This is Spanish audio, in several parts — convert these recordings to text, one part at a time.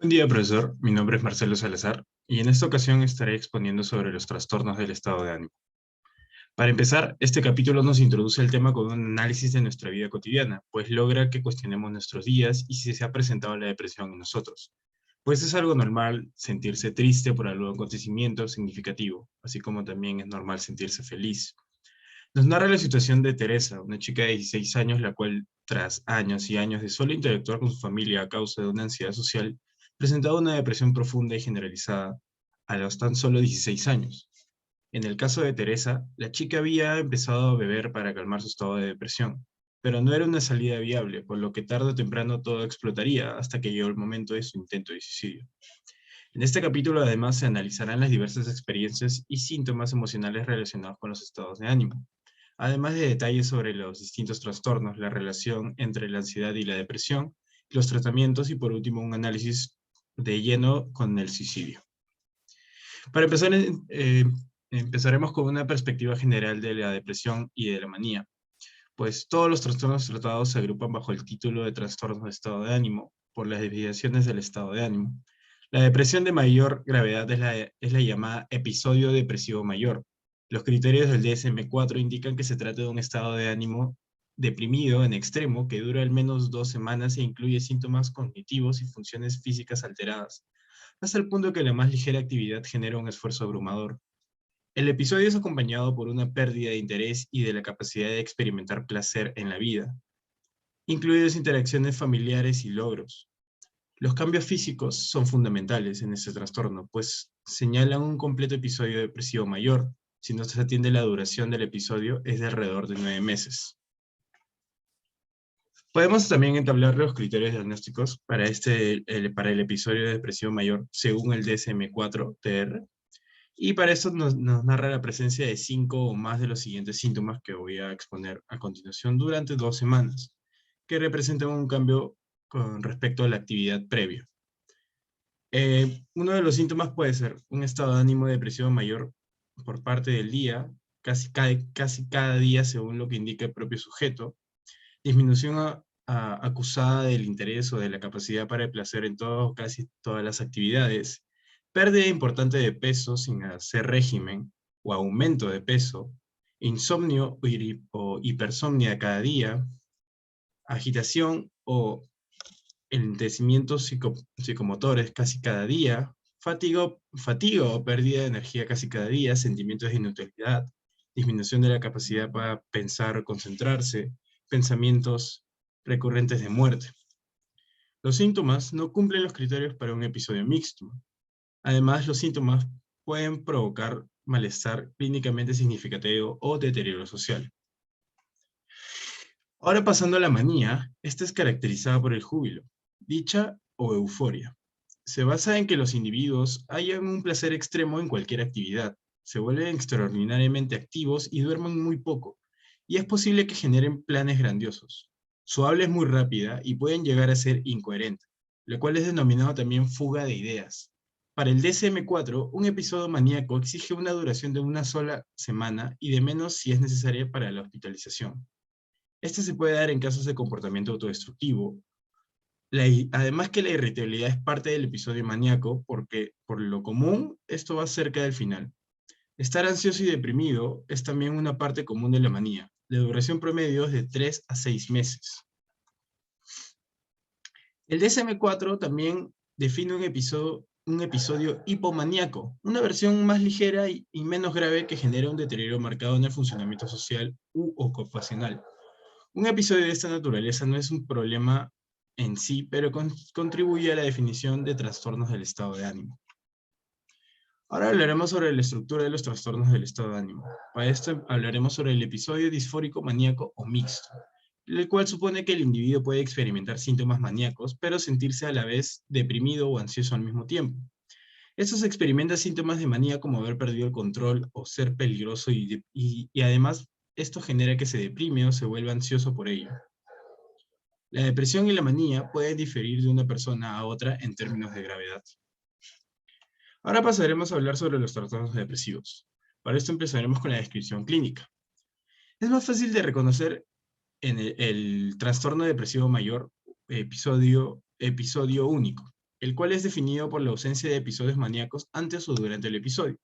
Buen día, profesor. Mi nombre es Marcelo Salazar y en esta ocasión estaré exponiendo sobre los trastornos del estado de ánimo. Para empezar, este capítulo nos introduce el tema con un análisis de nuestra vida cotidiana, pues logra que cuestionemos nuestros días y si se ha presentado la depresión en nosotros. Pues es algo normal sentirse triste por algún acontecimiento significativo, así como también es normal sentirse feliz. Nos narra la situación de Teresa, una chica de 16 años, la cual, tras años y años de solo interactuar con su familia a causa de una ansiedad social, presentaba una depresión profunda y generalizada a los tan solo 16 años. En el caso de Teresa, la chica había empezado a beber para calmar su estado de depresión, pero no era una salida viable, por lo que tarde o temprano todo explotaría hasta que llegó el momento de su intento de suicidio. En este capítulo además se analizarán las diversas experiencias y síntomas emocionales relacionados con los estados de ánimo, además de detalles sobre los distintos trastornos, la relación entre la ansiedad y la depresión, los tratamientos y por último un análisis de lleno con el suicidio. Para empezar, empezaremos con una perspectiva general de la depresión y de la manía, pues todos los trastornos tratados se agrupan bajo el título de trastornos de estado de ánimo, por las desviaciones del estado de ánimo. La depresión de mayor gravedad es la llamada episodio depresivo mayor. Los criterios del DSM-4 indican que se trata de un estado de ánimo deprimido en extremo que dura al menos 2 semanas e incluye síntomas cognitivos y funciones físicas alteradas, hasta el punto que la más ligera actividad genera un esfuerzo abrumador. El episodio es acompañado por una pérdida de interés y de la capacidad de experimentar placer en la vida, incluidas interacciones familiares y logros. Los cambios físicos son fundamentales en este trastorno, pues señalan un completo episodio depresivo mayor. Si no se atiende, la duración del episodio es de alrededor de 9 meses. Podemos también entablar los criterios diagnósticos para el episodio depresivo mayor según el DSM-4-TR. Y para esto nos narra la presencia de 5 o más de los siguientes síntomas que voy a exponer a continuación durante 2 semanas, que representan un cambio con respecto a la actividad previa. Uno de los síntomas puede ser un estado de ánimo depresivo mayor por parte del día, casi cada día según lo que indica el propio sujeto, disminución acusada del interés o de la capacidad para el placer en casi todas las actividades, pérdida importante de peso sin hacer régimen o aumento de peso, insomnio o hipersomnia cada día, agitación o enlentecimientos psicomotores casi cada día, fatiga o pérdida de energía casi cada día, sentimientos de inutilidad, disminución de la capacidad para pensar o concentrarse, pensamientos recurrentes de muerte. Los síntomas no cumplen los criterios para un episodio mixto. Además, los síntomas pueden provocar malestar clínicamente significativo o deterioro social. Ahora pasando a la manía, esta es caracterizada por el júbilo, dicha o euforia. Se basa en que los individuos hallan un placer extremo en cualquier actividad, se vuelven extraordinariamente activos y duermen muy poco, y es posible que generen planes grandiosos. Su habla es muy rápida y pueden llegar a ser incoherente, lo cual es denominado también fuga de ideas. Para el DSM-4, un episodio maníaco exige una duración de una sola semana y de menos si es necesaria para la hospitalización. Este se puede dar en casos de comportamiento autodestructivo. Además que la irritabilidad es parte del episodio maníaco porque, por lo común, esto va cerca del final. Estar ansioso y deprimido es también una parte común de la manía. La duración promedio es de 3 a 6 meses. El DSM-4 también define un episodio hipomaníaco, una versión más ligera y menos grave que genera un deterioro marcado en el funcionamiento social u ocupacional. Un episodio de esta naturaleza no es un problema en sí, pero contribuye a la definición de trastornos del estado de ánimo. Ahora hablaremos sobre la estructura de los trastornos del estado de ánimo. Para esto hablaremos sobre el episodio disfórico maníaco o mixto, el cual supone que el individuo puede experimentar síntomas maníacos, pero sentirse a la vez deprimido o ansioso al mismo tiempo. Esto se experimenta síntomas de manía como haber perdido el control o ser peligroso y además esto genera que se deprime o se vuelva ansioso por ello. La depresión y la manía pueden diferir de una persona a otra en términos de gravedad. Ahora pasaremos a hablar sobre los trastornos depresivos. Para esto empezaremos con la descripción clínica. Es más fácil de reconocer en el trastorno depresivo mayor episodio único. el cual es definido por la ausencia de episodios maníacos antes o durante el episodio.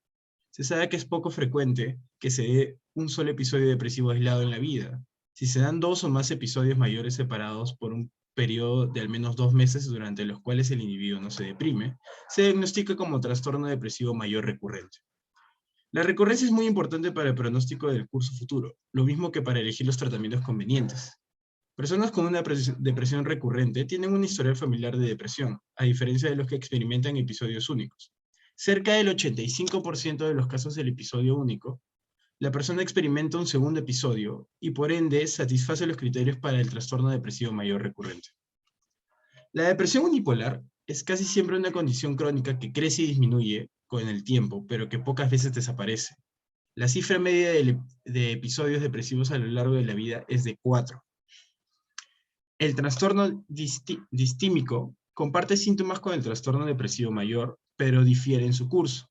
Se sabe que es poco frecuente que se dé un solo episodio depresivo aislado en la vida. Si se dan 2 o más episodios mayores separados por un periodo de al menos 2 meses durante los cuales el individuo no se deprime, se diagnostica como trastorno depresivo mayor recurrente. La recurrencia es muy importante para el pronóstico del curso futuro, lo mismo que para elegir los tratamientos convenientes. Personas con una depresión recurrente tienen un historial familiar de depresión, a diferencia de los que experimentan episodios únicos. Cerca del 85% de los casos del episodio único, la persona experimenta un segundo episodio y por ende satisface los criterios para el trastorno depresivo mayor recurrente. La depresión unipolar es casi siempre una condición crónica que crece y disminuye con el tiempo, pero que pocas veces desaparece. La cifra media de episodios depresivos a lo largo de la vida es de 4. El trastorno distímico comparte síntomas con el trastorno depresivo mayor, pero difiere en su curso.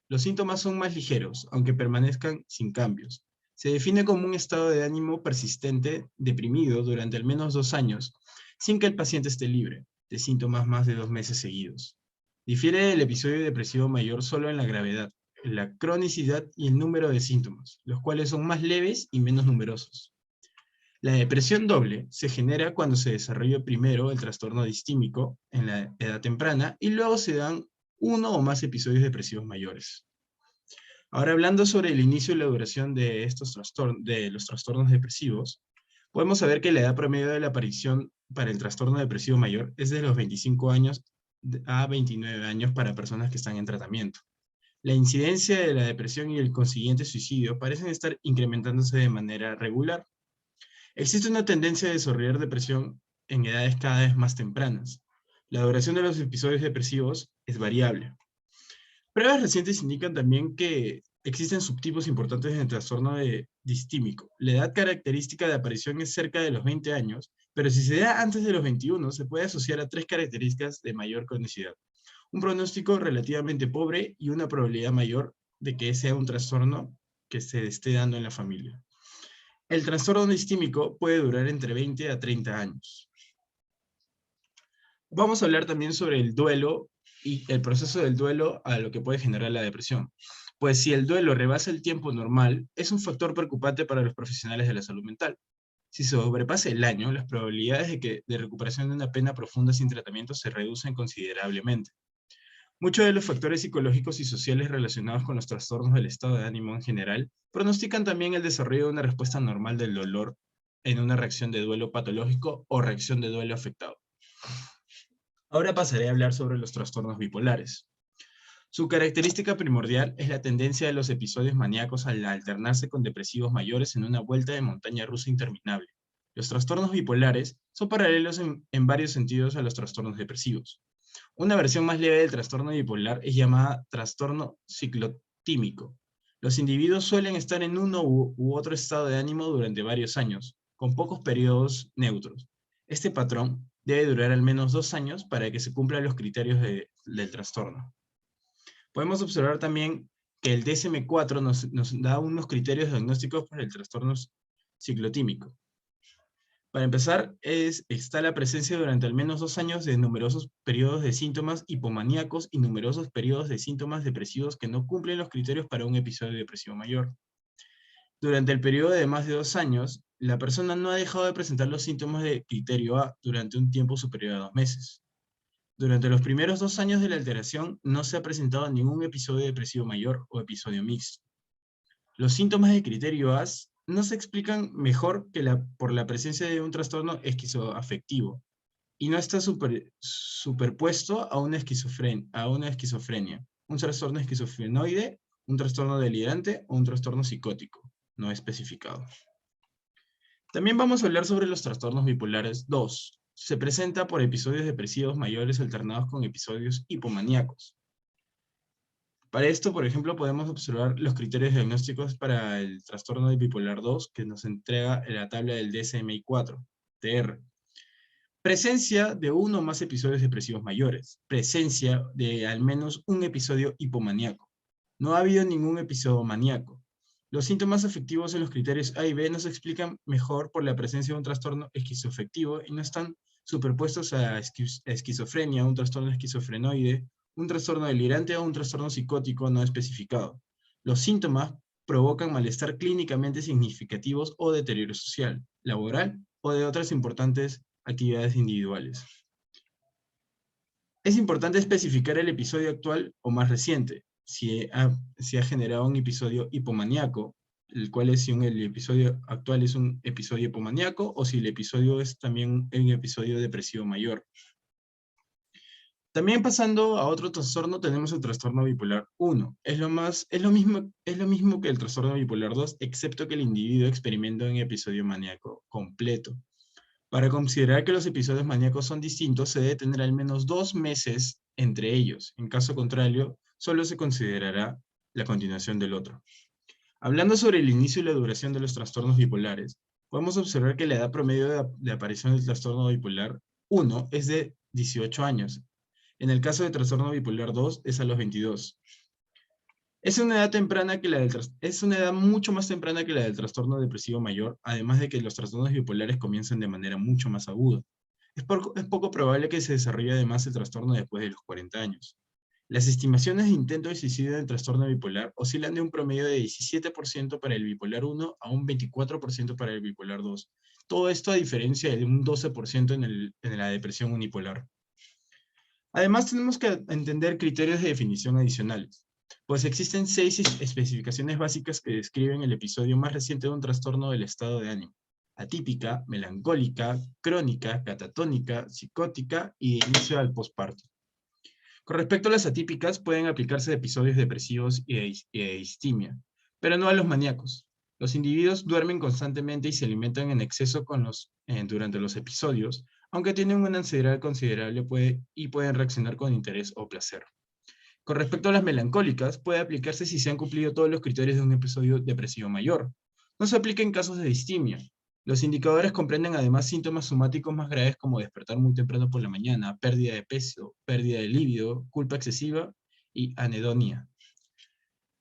Los síntomas son más ligeros, aunque permanezcan sin cambios. Se define como un estado de ánimo persistente, deprimido, durante al menos 2 años, sin que el paciente esté libre de síntomas más de 2 meses seguidos. Difiere del episodio depresivo mayor solo en la gravedad, la cronicidad y el número de síntomas, los cuales son más leves y menos numerosos. La depresión doble se genera cuando se desarrolla primero el trastorno distímico en la edad temprana y luego se dan 1 o más episodios depresivos mayores. Ahora, hablando sobre el inicio y la duración de los trastornos depresivos, podemos saber que la edad promedio de la aparición para el trastorno depresivo mayor es de los 25 años a 29 años para personas que están en tratamiento. La incidencia de la depresión y el consiguiente suicidio parecen estar incrementándose de manera regular. Existe una tendencia a desarrollar depresión en edades cada vez más tempranas. La duración de los episodios depresivos es variable. Pruebas recientes indican también que existen subtipos importantes en el trastorno distímico. La edad característica de aparición es cerca de los 20 años, pero si se da antes de los 21, se puede asociar a 3 características de mayor cronicidad. Un pronóstico relativamente pobre y una probabilidad mayor de que sea un trastorno que se esté dando en la familia. El trastorno distímico puede durar entre 20 a 30 años. Vamos a hablar también sobre el duelo y el proceso del duelo a lo que puede generar la depresión. Pues si el duelo rebasa el tiempo normal, es un factor preocupante para los profesionales de la salud mental. Si se sobrepasa el año, las probabilidades de recuperación de una pena profunda sin tratamiento se reducen considerablemente. Muchos de los factores psicológicos y sociales relacionados con los trastornos del estado de ánimo en general pronostican también el desarrollo de una respuesta normal del dolor en una reacción de duelo patológico o reacción de duelo afectado. Ahora pasaré a hablar sobre los trastornos bipolares. Su característica primordial es la tendencia de los episodios maníacos al alternarse con depresivos mayores en una vuelta de montaña rusa interminable. Los trastornos bipolares son paralelos en varios sentidos a los trastornos depresivos. Una versión más leve del trastorno bipolar es llamada trastorno ciclotímico. Los individuos suelen estar en uno u otro estado de ánimo durante varios años, con pocos periodos neutros. Este patrón debe durar al menos 2 años para que se cumplan los criterios del trastorno. Podemos observar también que el DSM-4 nos da unos criterios diagnósticos para el trastorno ciclotímico. Para empezar, está la presencia durante al menos 2 años de numerosos periodos de síntomas hipomaníacos y numerosos periodos de síntomas depresivos que no cumplen los criterios para un episodio depresivo mayor. Durante el periodo de más de 2 años, la persona no ha dejado de presentar los síntomas de criterio A durante un tiempo superior a 2 meses. Durante los primeros 2 años de la alteración, no se ha presentado ningún episodio depresivo mayor o episodio mixto. Los síntomas de criterio A no se explican mejor que por la presencia de un trastorno esquizoafectivo y no está superpuesto a una esquizofrenia, un trastorno esquizofrenoide, un trastorno delirante o un trastorno psicótico, no especificado. También vamos a hablar sobre los trastornos bipolares 2. Se presenta por episodios depresivos mayores alternados con episodios hipomaníacos. Para esto, por ejemplo, podemos observar los criterios diagnósticos para el trastorno de bipolar 2 que nos entrega la tabla del DSM-4, TR. Presencia de 1 o más episodios depresivos mayores. Presencia de al menos un episodio hipomaníaco. No ha habido ningún episodio maníaco. Los síntomas afectivos en los criterios A y B no se explican mejor por la presencia de un trastorno esquizoafectivo y no están superpuestos a esquizofrenia, un trastorno esquizofrenoide, un trastorno delirante o un trastorno psicótico no especificado. Los síntomas provocan malestar clínicamente significativos o deterioro social, laboral o de otras importantes actividades individuales. Es importante especificar el episodio actual o más reciente, si ha generado un episodio hipomaníaco, el cual es si el episodio actual es un episodio hipomaníaco o si el episodio es también un episodio depresivo mayor. También pasando a otro trastorno tenemos el trastorno bipolar 1. Es lo mismo que el trastorno bipolar 2, excepto que el individuo experimenta un episodio maníaco completo. Para considerar que los episodios maníacos son distintos, se debe tener al menos 2 meses entre ellos. En caso contrario, solo se considerará la continuación del otro. Hablando sobre el inicio y la duración de los trastornos bipolares, podemos observar que la edad promedio de aparición del trastorno bipolar 1 es de 18 años. En el caso de trastorno bipolar 2 es a los 22. Es una edad mucho más temprana que la del trastorno depresivo mayor, además de que los trastornos bipolares comienzan de manera mucho más aguda. Es poco probable que se desarrolle además el trastorno después de los 40 años. Las estimaciones de intento de suicidio del trastorno bipolar oscilan de un promedio de 17% para el bipolar 1 a un 24% para el bipolar 2. Todo esto a diferencia de un 12% en la depresión unipolar. Además, tenemos que entender criterios de definición adicionales, pues existen 6 especificaciones básicas que describen el episodio más reciente de un trastorno del estado de ánimo: atípica, melancólica, crónica, catatónica, psicótica y de inicio al posparto. Con respecto a las atípicas, pueden aplicarse a episodios depresivos y de distimia, pero no a los maníacos. Los individuos duermen constantemente y se alimentan en exceso durante los episodios, aunque tienen una ansiedad considerable y pueden reaccionar con interés o placer. Con respecto a las melancólicas, puede aplicarse si se han cumplido todos los criterios de un episodio depresivo mayor. No se aplica en casos de distimia. Los indicadores comprenden además síntomas somáticos más graves como despertar muy temprano por la mañana, pérdida de peso, pérdida de líbido, culpa excesiva y anedonia.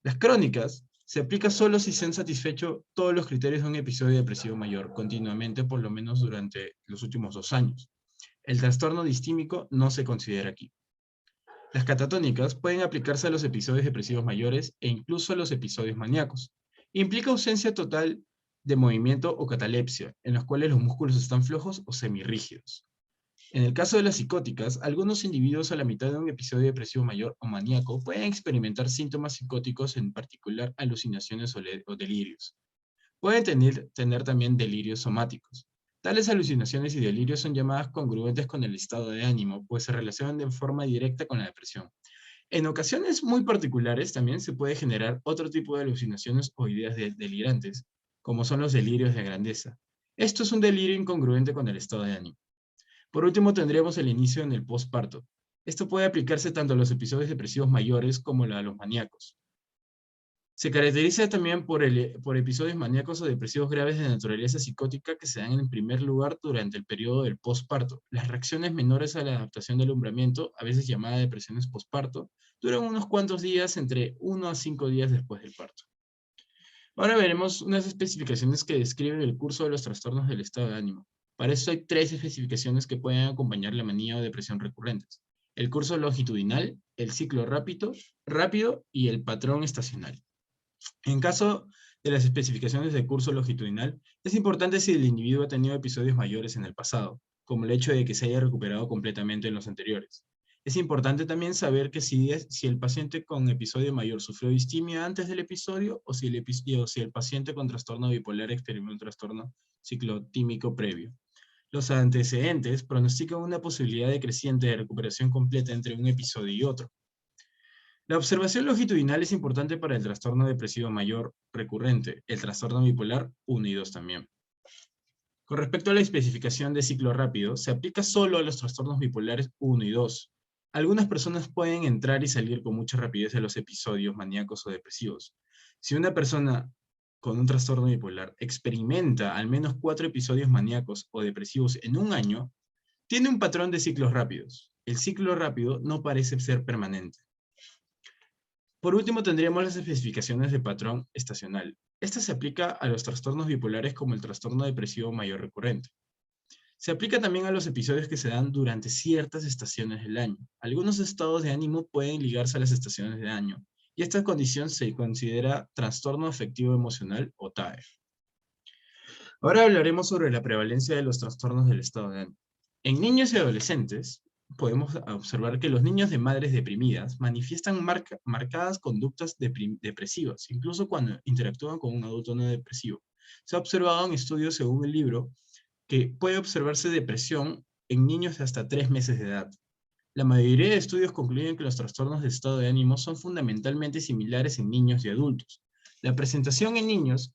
Las crónicas se aplica solo si se han satisfecho todos los criterios de un episodio depresivo mayor, continuamente por lo menos durante los últimos 2 años. El trastorno distímico no se considera aquí. Las catatónicas pueden aplicarse a los episodios depresivos mayores e incluso a los episodios maníacos. Implica ausencia total de movimiento o catalepsia, en los cuales los músculos están flojos o semirrígidos. En el caso de las psicóticas, algunos individuos a la mitad de un episodio depresivo mayor o maníaco pueden experimentar síntomas psicóticos, en particular alucinaciones o delirios. Pueden tener también delirios somáticos. Tales alucinaciones y delirios son llamadas congruentes con el estado de ánimo, pues se relacionan de forma directa con la depresión. En ocasiones muy particulares también se puede generar otro tipo de alucinaciones o ideas delirantes, como son los delirios de grandeza. Esto es un delirio incongruente con el estado de ánimo. Por último, tendríamos el inicio en el posparto. Esto puede aplicarse tanto a los episodios depresivos mayores como a los maníacos. Se caracteriza también por episodios maníacos o depresivos graves de naturaleza psicótica que se dan en primer lugar durante el periodo del posparto. Las reacciones menores a la adaptación del alumbramiento, a veces llamada depresiones posparto, duran unos cuantos días, entre 1 a 5 días después del parto. Ahora veremos unas especificaciones que describen el curso de los trastornos del estado de ánimo. Para esto hay 3 especificaciones que pueden acompañar la manía o depresión recurrentes: el curso longitudinal, el ciclo rápido y el patrón estacional. En caso de las especificaciones de curso longitudinal, es importante si el individuo ha tenido episodios mayores en el pasado, como el hecho de que se haya recuperado completamente en los anteriores. Es importante también saber que si el paciente con episodio mayor sufrió distimia antes del episodio o si el paciente con trastorno bipolar experimentó un trastorno ciclotímico previo. Los antecedentes pronostican una posibilidad decreciente de recuperación completa entre un episodio y otro. La observación longitudinal es importante para el trastorno depresivo mayor recurrente, el trastorno bipolar 1 y 2 también. Con respecto a la especificación de ciclo rápido, se aplica solo a los trastornos bipolares 1 y 2. Algunas personas pueden entrar y salir con mucha rapidez de los episodios maníacos o depresivos. Si una persona con un trastorno bipolar experimenta al menos 4 episodios maníacos o depresivos en un año, tiene un patrón de ciclos rápidos. El ciclo rápido no parece ser permanente. Por último, tendríamos las especificaciones de patrón estacional. Esta se aplica a los trastornos bipolares como el trastorno depresivo mayor recurrente. Se aplica también a los episodios que se dan durante ciertas estaciones del año. Algunos estados de ánimo pueden ligarse a las estaciones del año, y esta condición se considera trastorno afectivo emocional o TAE. Ahora hablaremos sobre la prevalencia de los trastornos del estado de ánimo. En niños y adolescentes, podemos observar que los niños de madres deprimidas manifiestan marcadas conductas depresivas, incluso cuando interactúan con un adulto no depresivo. Se ha observado en estudios según el libro que puede observarse depresión en niños de hasta 3 meses de edad. La mayoría de estudios concluyen que los trastornos de estado de ánimo son fundamentalmente similares en niños y adultos. La presentación en niños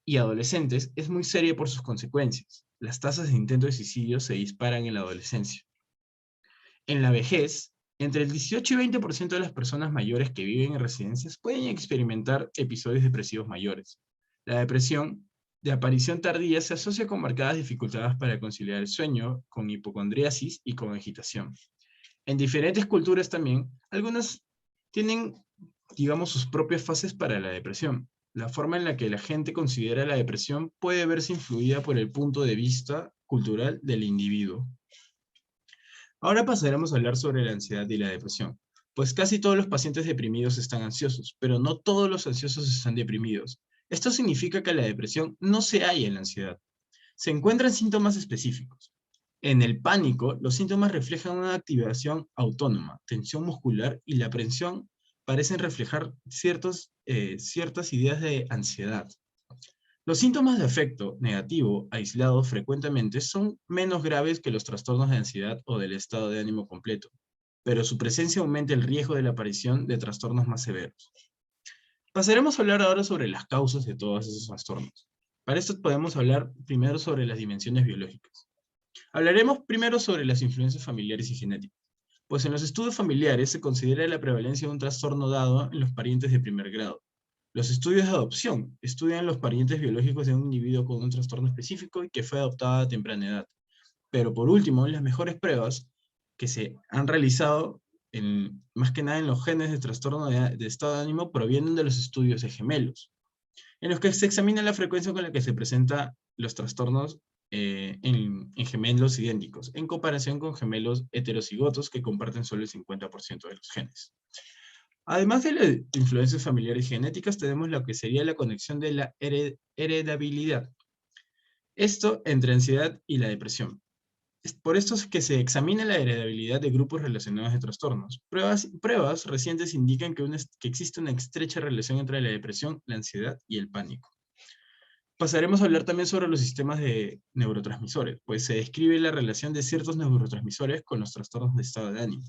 y adolescentes es muy seria por sus consecuencias. Las tasas de intento de suicidio se disparan en la adolescencia. En la vejez, entre el 18 y 20% de las personas mayores que viven en residencias pueden experimentar episodios depresivos mayores. La depresión de aparición tardía se asocia con marcadas dificultades para conciliar el sueño, con hipocondriasis y con agitación. En diferentes culturas también, algunas tienen, digamos, sus propias fases para la depresión. La forma en la que la gente considera la depresión puede verse influida por el punto de vista cultural del individuo. Ahora pasaremos a hablar sobre la ansiedad y la depresión, pues casi todos los pacientes deprimidos están ansiosos, pero no todos los ansiosos están deprimidos. Esto significa que la depresión no se halla en la ansiedad. Se encuentran síntomas específicos. En el pánico, los síntomas reflejan una activación autónoma, tensión muscular y la aprensión parecen reflejar ciertas ideas de ansiedad. Los síntomas de afecto negativo aislados frecuentemente son menos graves que los trastornos de ansiedad o del estado de ánimo completo, pero su presencia aumenta el riesgo de la aparición de trastornos más severos. Pasaremos a hablar ahora sobre las causas de todos esos trastornos. Para esto podemos hablar primero sobre las dimensiones biológicas. Hablaremos primero sobre las influencias familiares y genéticas, pues en los estudios familiares se considera la prevalencia de un trastorno dado en los parientes de primer grado. Los estudios de adopción estudian los parientes biológicos de un individuo con un trastorno específico y que fue adoptado a temprana edad. Pero por último, las mejores pruebas que se han realizado, más que nada en los genes de trastorno de estado de ánimo, provienen de los estudios de gemelos, en los que se examina la frecuencia con la que se presentan los trastornos en gemelos idénticos, en comparación con gemelos heterocigotos que comparten solo el 50% de los genes. Además de las influencias familiares y genéticas, tenemos lo que sería la conexión de la heredabilidad. Esto entre ansiedad y la depresión. Por esto es que se examina la heredabilidad de grupos relacionados de trastornos. Pruebas recientes indican que existe una estrecha relación entre la depresión, la ansiedad y el pánico. Pasaremos a hablar también sobre los sistemas de neurotransmisores, pues se describe la relación de ciertos neurotransmisores con los trastornos de estado de ánimo.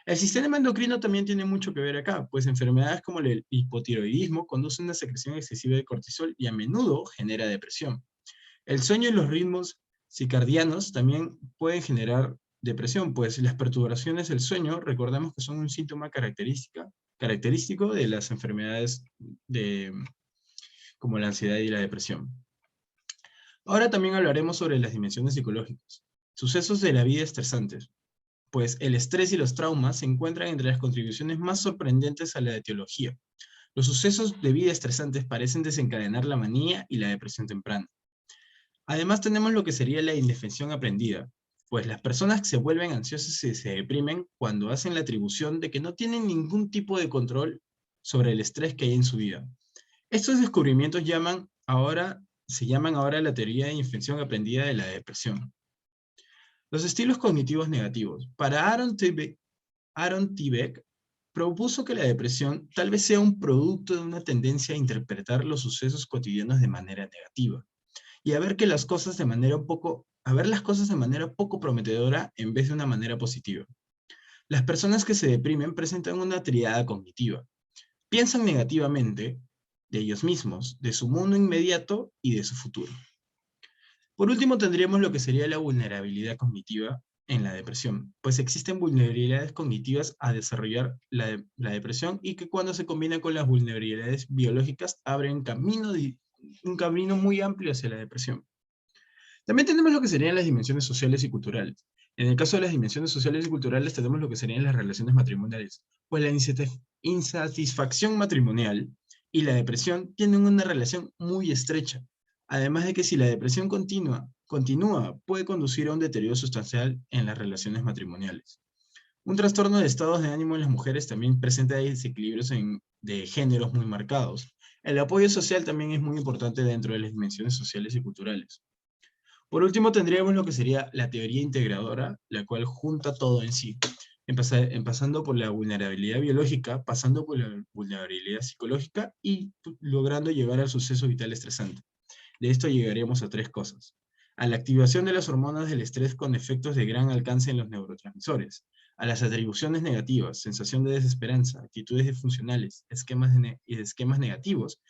El sistema endocrino también tiene mucho que ver acá, pues enfermedades como el hipotiroidismo conducen a una secreción excesiva de cortisol y a menudo genera depresión. El sueño y los ritmos circadianos también pueden generar depresión, pues las perturbaciones del sueño, recordemos que son un síntoma característico de las enfermedades como la ansiedad y la depresión. Ahora también hablaremos sobre las dimensiones psicológicas, sucesos de la vida estresantes, pues el estrés y los traumas se encuentran entre las contribuciones más sorprendentes a la etiología. Los sucesos de vida estresantes parecen desencadenar la manía y la depresión temprana. Además tenemos lo que sería la indefensión aprendida, pues las personas que se vuelven ansiosas y se deprimen cuando hacen la atribución de que no tienen ningún tipo de control sobre el estrés que hay en su vida. Estos descubrimientos se llaman ahora la teoría de indefensión aprendida de la depresión. Los estilos cognitivos negativos. Para Aaron T. Beck propuso que la depresión tal vez sea un producto de una tendencia a interpretar los sucesos cotidianos de manera negativa y a ver las cosas de manera poco prometedora en vez de una manera positiva. Las personas que se deprimen presentan una triada cognitiva. Piensan negativamente de ellos mismos, de su mundo inmediato y de su futuro. Por último, tendríamos lo que sería la vulnerabilidad cognitiva en la depresión, pues existen vulnerabilidades cognitivas a desarrollar la depresión y que cuando se combinan con las vulnerabilidades biológicas abren un camino muy amplio hacia la depresión. También tenemos lo que serían las dimensiones sociales y culturales. En el caso de las dimensiones sociales y culturales tenemos lo que serían las relaciones matrimoniales, pues la insatisfacción matrimonial y la depresión tienen una relación muy estrecha. Además de que si la depresión continúa, puede conducir a un deterioro sustancial en las relaciones matrimoniales. Un trastorno de estados de ánimo en las mujeres también presenta desequilibrios de géneros muy marcados. El apoyo social también es muy importante dentro de las dimensiones sociales y culturales. Por último, tendríamos lo que sería la teoría integradora, la cual junta todo en sí, empezando por la vulnerabilidad biológica, pasando por la vulnerabilidad psicológica y logrando llegar al suceso vital estresante. De esto llegaremos a tres cosas. A la activación de las hormonas del estrés con efectos de gran alcance en los neurotransmisores, a las atribuciones negativas, sensación de desesperanza, actitudes disfuncionales, esquemas negativos,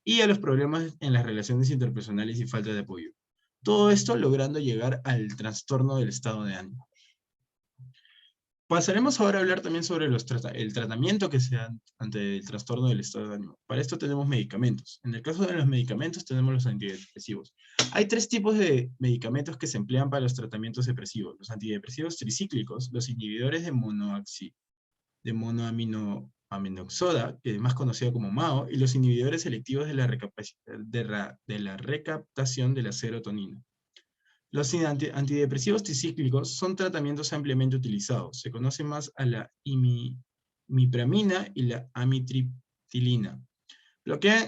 y a los problemas en las relaciones interpersonales y falta de apoyo. Todo esto logrando llegar al trastorno del estado de ánimo. Pasaremos ahora a hablar también sobre el tratamiento que se da ante el trastorno del estado de ánimo. Para esto tenemos medicamentos. En el caso de los medicamentos tenemos los antidepresivos. Hay tres tipos de medicamentos que se emplean para los tratamientos depresivos. Los antidepresivos tricíclicos, los inhibidores de monoaminoxoda, que es más conocido como MAO, y los inhibidores selectivos de la recaptación de la serotonina. Los antidepresivos tricíclicos son tratamientos ampliamente utilizados. Se conoce más a la imipramina y la amitriptilina.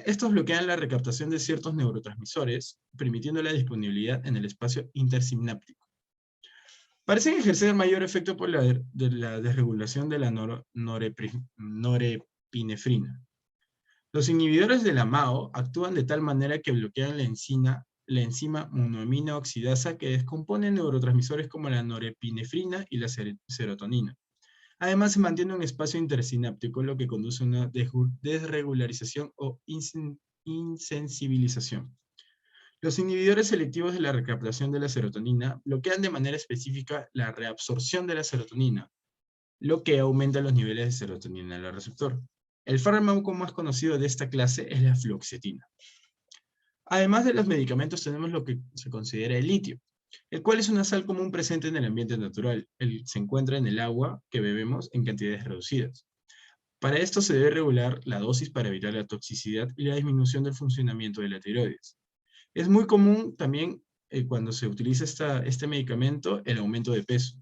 Estos bloquean la recaptación de ciertos neurotransmisores, permitiendo la disponibilidad en el espacio intersináptico. Parecen ejercer mayor efecto por la desregulación de la norepinefrina. Los inhibidores de la MAO actúan de tal manera que bloquean la enzima monoamina oxidasa que descompone neurotransmisores como la norepinefrina y la serotonina. Además, se mantiene un espacio intersináptico, lo que conduce a una desregularización o insensibilización. Los inhibidores selectivos de la recaptación de la serotonina bloquean de manera específica la reabsorción de la serotonina, lo que aumenta los niveles de serotonina en el receptor. El fármaco más conocido de esta clase es la fluoxetina. Además de los medicamentos tenemos lo que se considera el litio, el cual es una sal común presente en el ambiente natural. Se encuentra en el agua que bebemos en cantidades reducidas. Para esto se debe regular la dosis para evitar la toxicidad y la disminución del funcionamiento de la tiroides. Es muy común también cuando se utiliza este medicamento el aumento de peso,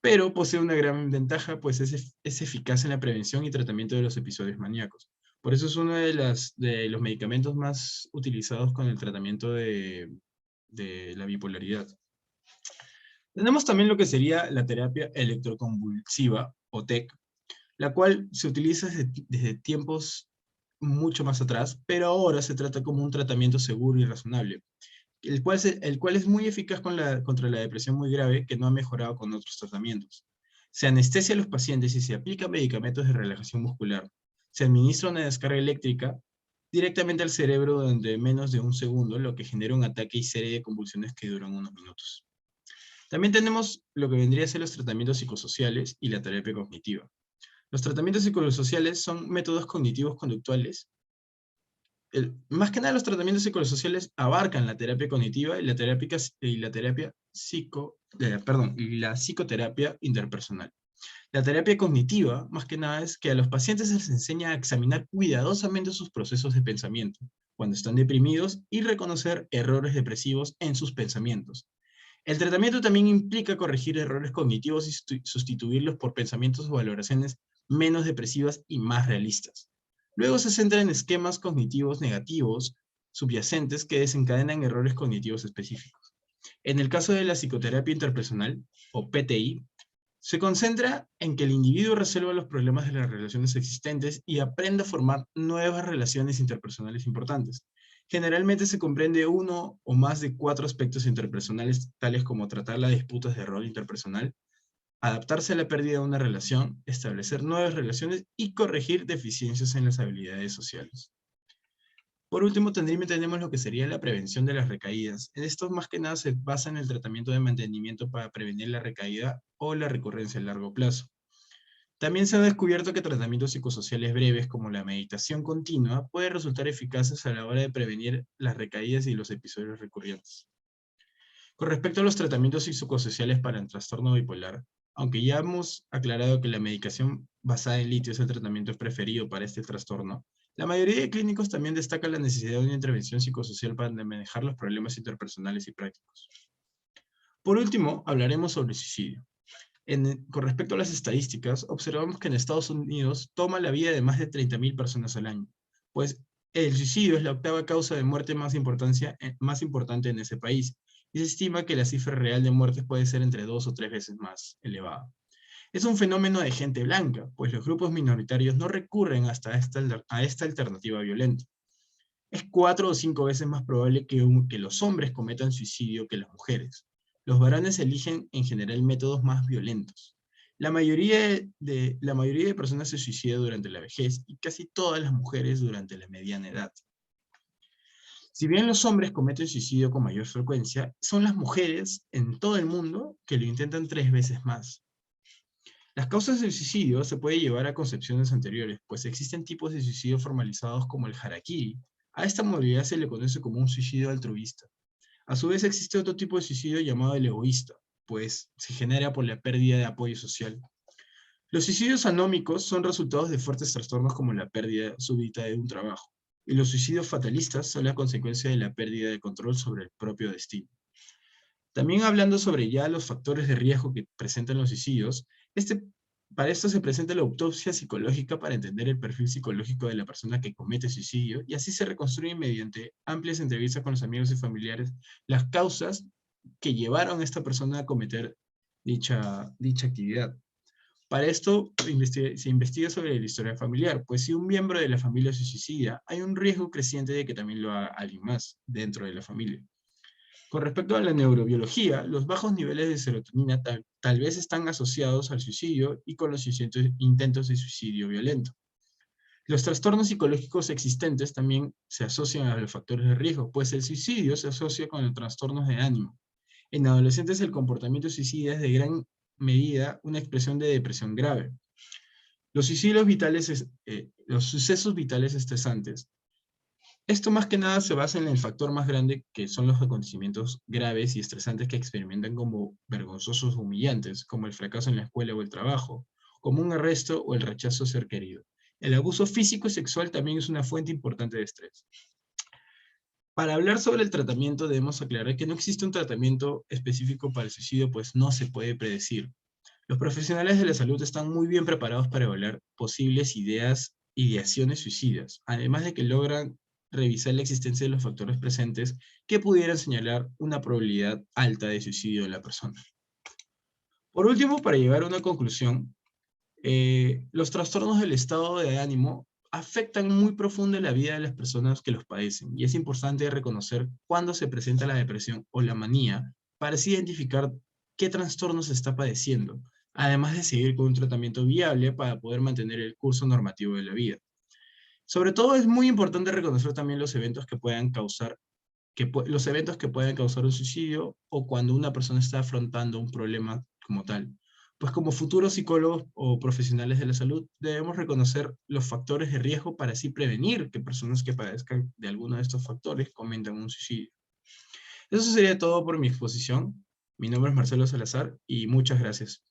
pero posee una gran ventaja, pues es eficaz en la prevención y tratamiento de los episodios maníacos. Por eso es uno de los medicamentos más utilizados con el tratamiento de la bipolaridad. Tenemos también lo que sería la terapia electroconvulsiva, o TEC, la cual se utiliza desde tiempos mucho más atrás, pero ahora se trata como un tratamiento seguro y razonable, el cual es muy eficaz contra la depresión muy grave que no ha mejorado con otros tratamientos. Se anestesia a los pacientes y se aplican medicamentos de relajación muscular. Se administra una descarga eléctrica directamente al cerebro durante menos de un segundo, lo que genera un ataque y serie de convulsiones que duran unos minutos. También tenemos lo que vendría a ser los tratamientos psicosociales y la terapia cognitiva. Los tratamientos psicosociales son métodos cognitivos conductuales. Más que nada los tratamientos psicosociales abarcan la terapia cognitiva y la psicoterapia interpersonal. La terapia cognitiva, más que nada, es que a los pacientes se les enseña a examinar cuidadosamente sus procesos de pensamiento cuando están deprimidos y reconocer errores depresivos en sus pensamientos. El tratamiento también implica corregir errores cognitivos y sustituirlos por pensamientos o valoraciones menos depresivas y más realistas. Luego se centra en esquemas cognitivos negativos subyacentes que desencadenan errores cognitivos específicos. En el caso de la psicoterapia interpersonal, o PTI, se concentra en que el individuo resuelva los problemas de las relaciones existentes y aprenda a formar nuevas relaciones interpersonales importantes. Generalmente se comprende uno o más de 4 aspectos interpersonales, tales como tratar las disputas de rol interpersonal, adaptarse a la pérdida de una relación, establecer nuevas relaciones y corregir deficiencias en las habilidades sociales. Por último, tenemos lo que sería la prevención de las recaídas. Esto más que nada se basa en el tratamiento de mantenimiento para prevenir la recaída o la recurrencia a largo plazo. También se ha descubierto que tratamientos psicosociales breves como la meditación continua pueden resultar eficaces a la hora de prevenir las recaídas y los episodios recurrentes. Con respecto a los tratamientos psicosociales para el trastorno bipolar, aunque ya hemos aclarado que la medicación basada en litio es el tratamiento preferido para este trastorno, La mayoría de clínicos también destacan la necesidad de una intervención psicosocial para manejar los problemas interpersonales y prácticos. Por último, hablaremos sobre el suicidio. Con respecto a las estadísticas, observamos que en Estados Unidos toma la vida de más de 30.000 personas al año, pues el suicidio es la octava causa de muerte más importante en ese país, y se estima que la cifra real de muertes puede ser entre 2 o 3 veces más elevada. Es un fenómeno de gente blanca, pues los grupos minoritarios no recurren a esta alternativa violenta. Es 4 o 5 veces más probable que los hombres cometan suicidio que las mujeres. Los varones eligen en general métodos más violentos. La mayoría de personas se suicida durante la vejez y casi todas las mujeres durante la mediana edad. Si bien los hombres cometen suicidio con mayor frecuencia, son las mujeres en todo el mundo que lo intentan 3 veces más. Las causas del suicidio se puede llevar a concepciones anteriores, pues existen tipos de suicidio formalizados como el harakiri. A esta modalidad se le conoce como un suicidio altruista. A su vez existe otro tipo de suicidio llamado el egoísta, pues se genera por la pérdida de apoyo social. Los suicidios anómicos son resultados de fuertes trastornos como la pérdida súbita de un trabajo, y los suicidios fatalistas son la consecuencia de la pérdida de control sobre el propio destino. También hablando sobre ya los factores de riesgo que presentan los suicidios, para esto se presenta la autopsia psicológica para entender el perfil psicológico de la persona que comete suicidio y así se reconstruyen mediante amplias entrevistas con los amigos y familiares las causas que llevaron a esta persona a cometer dicha actividad. Para esto se investiga sobre la historia familiar, pues si un miembro de la familia se suicida, hay un riesgo creciente de que también lo haga alguien más dentro de la familia. Con respecto a la neurobiología, los bajos niveles de serotonina tal vez están asociados al suicidio y con los intentos de suicidio violento. Los trastornos psicológicos existentes también se asocian a los factores de riesgo, pues el suicidio se asocia con los trastornos de ánimo. En adolescentes el comportamiento suicida es de gran medida una expresión de depresión grave. Los sucesos vitales estresantes. Esto más que nada se basa en el factor más grande que son los acontecimientos graves y estresantes que experimentan como vergonzosos o humillantes, como el fracaso en la escuela o el trabajo, como un arresto o el rechazo a ser querido. El abuso físico y sexual también es una fuente importante de estrés. Para hablar sobre el tratamiento debemos aclarar que no existe un tratamiento específico para el suicidio, pues no se puede predecir. Los profesionales de la salud están muy bien preparados para evaluar posibles ideaciones suicidas, además de que logran revisar la existencia de los factores presentes que pudieran señalar una probabilidad alta de suicidio de la persona. Por último, para llegar a una conclusión, los trastornos del estado de ánimo afectan muy profundo la vida de las personas que los padecen y es importante reconocer cuándo se presenta la depresión o la manía para así identificar qué trastorno se está padeciendo, además de seguir con un tratamiento viable para poder mantener el curso normativo de la vida. Sobre todo es muy importante reconocer también los eventos que puedan causar un suicidio o cuando una persona está afrontando un problema como tal. Pues como futuros psicólogos o profesionales de la salud debemos reconocer los factores de riesgo para así prevenir que personas que padezcan de alguno de estos factores cometan un suicidio. Eso sería todo por mi exposición. Mi nombre es Marcelo Salazar y muchas gracias.